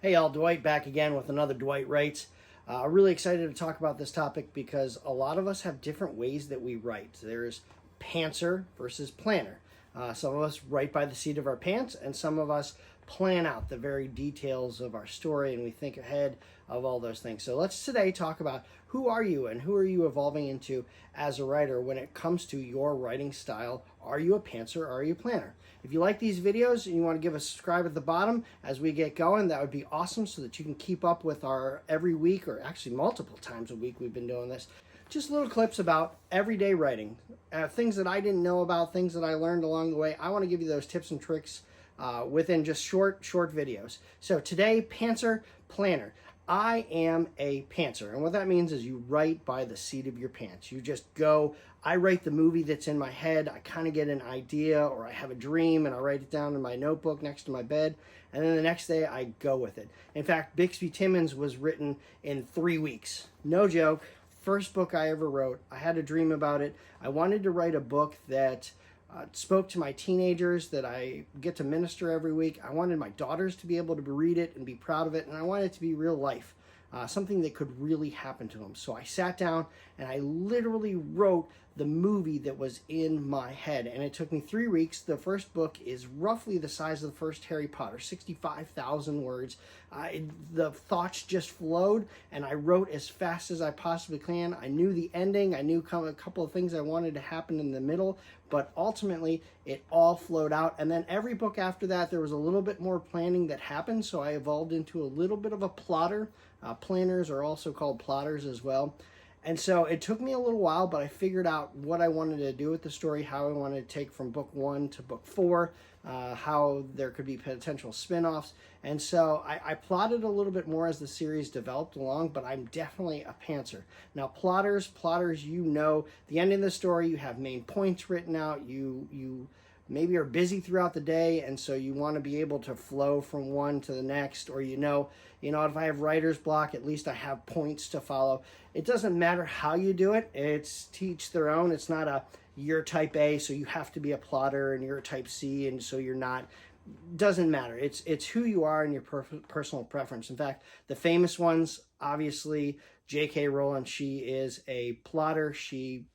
Hey y'all, Dwight back again with another Dwight Writes. Really excited to talk about this topic because a lot of us have different ways that we write. There's pantser versus planner. Some of us write by the seat of our pants, and some of us plan out the very details of our story, and we think ahead of all those things. So let's today talk about who are you and who are you evolving into as a writer when it comes to your writing style. Are you a pantser or are you a planner? If you like these videos and you want to give a subscribe at the bottom as we get going, that would be awesome so that you can keep up with our every week, or actually multiple times a week we've been doing this. Just little clips about everyday writing, things that I didn't know about, things that I learned along the way. I want to give you those tips and tricks within just short videos. So today, pantser, planner. I am a pantser, and what that means is you write by the seat of your pants. You just go. I write the movie that's in my head. I kind of get an idea, or I have a dream and I write it down in my notebook next to my bed, and then the next day I go with it. In fact, Bixby Timmons was written in 3 weeks. No joke. First book I ever wrote. I had a dream about it. I wanted to write a book that spoke to my teenagers, that I get to minister every week. I wanted my daughters to be able to read it and be proud of it, and I wanted it to be real life, something that could really happen to them. So I sat down and I literally wrote the movie that was in my head, and it took me 3 weeks. The first book is roughly the size of the first Harry Potter, 65,000 words. The thoughts just flowed, and I wrote as fast as I possibly can. I knew the ending. I knew a couple of things I wanted to happen in the middle, but ultimately it all flowed out. And then every book after that, there was a little bit more planning that happened, so I evolved into a little bit of a plotter. Planners are also called plotters as well. And so it took me a little while, but I figured out what I wanted to do with the story, how I wanted to take from book 1 to book 4, how there could be potential spin-offs. And so I plotted a little bit more as the series developed along, but I'm definitely a pantser. Now, plotters, you know the ending of the story, you have main points written out, you maybe are busy throughout the day, and so you want to be able to flow from one to the next, or you know, if I have writer's block, at least I have points to follow. It doesn't matter how you do it. It's to each their own. It's not a you're type A, so you have to be a plotter, and you're a type C, and so you're not. Doesn't matter. It's who you are and your personal preference. In fact, the famous ones, obviously, J.K. Rowling, she is a plotter. She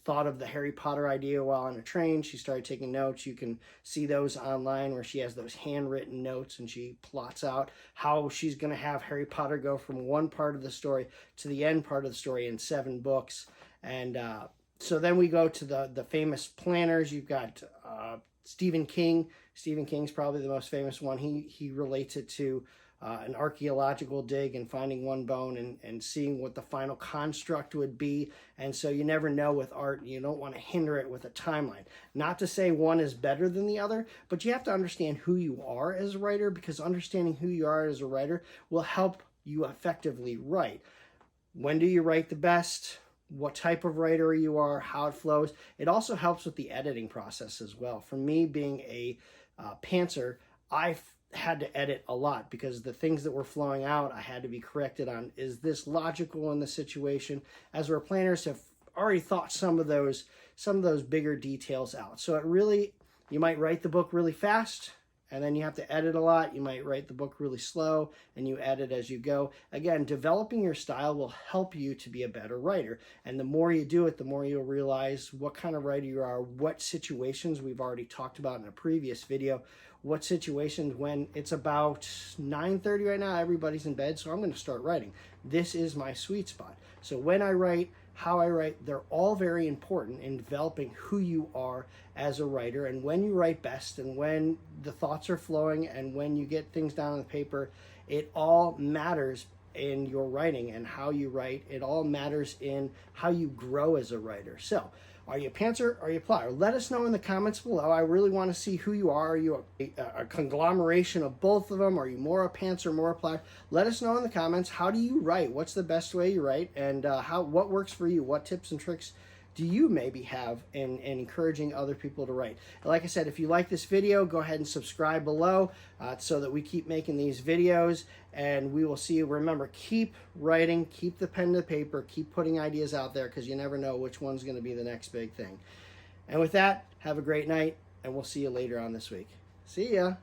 thought of the Harry Potter idea while on a train. She started taking notes. You can see those online where she has those handwritten notes, and she plots out how she's going to have Harry Potter go from one part of the story to the end part of the story in 7 books. And so then we go to the famous planners. You've got Stephen King. Stephen King's probably the most famous one. He relates it to an archaeological dig and finding one bone and seeing what the final construct would be. And so you never know with art. You don't want to hinder it with a timeline. Not to say one is better than the other, but you have to understand who you are as a writer, because understanding who you are as a writer will help you effectively write. When do you write the best? What type of writer you are, how it flows. It also helps with the editing process as well. For me, being a pantser, I've had to edit a lot because the things that were flowing out, I had to be corrected on. Is this logical in the situation? As our planners have already thought some of those bigger details out. So it really, you might write the book really fast, and then you have to edit a lot. You might write the book really slow, and you edit as you go. Again, developing your style will help you to be a better writer. And the more you do it, the more you'll realize what kind of writer you are, what situations we've already talked about in a previous video, what situations when it's about 9:30 right now, everybody's in bed, so I'm going to start writing. This is my sweet spot. So when I write, how I write, they're all very important in developing who you are as a writer, and when you write best, and when the thoughts are flowing, and when you get things down on the paper. It all matters in your writing and how you write. It all matters in how you grow as a writer. So, are you a pantser or are you a plotter? Let us know in the comments below. I really want to see who you are. Are you a conglomeration of both of them? Are you more a pantser, more a plotter? Let us know in the comments. How do you write? What's the best way you write? And what works for you? What tips and tricks do you maybe have in encouraging other people to write? Like I said, if you like this video, go ahead and subscribe below so that we keep making these videos, and we will see you. Remember, keep writing, keep the pen to the paper, keep putting ideas out there, because you never know which one's going to be the next big thing. And with that, have a great night, and we'll see you later on this week. See ya.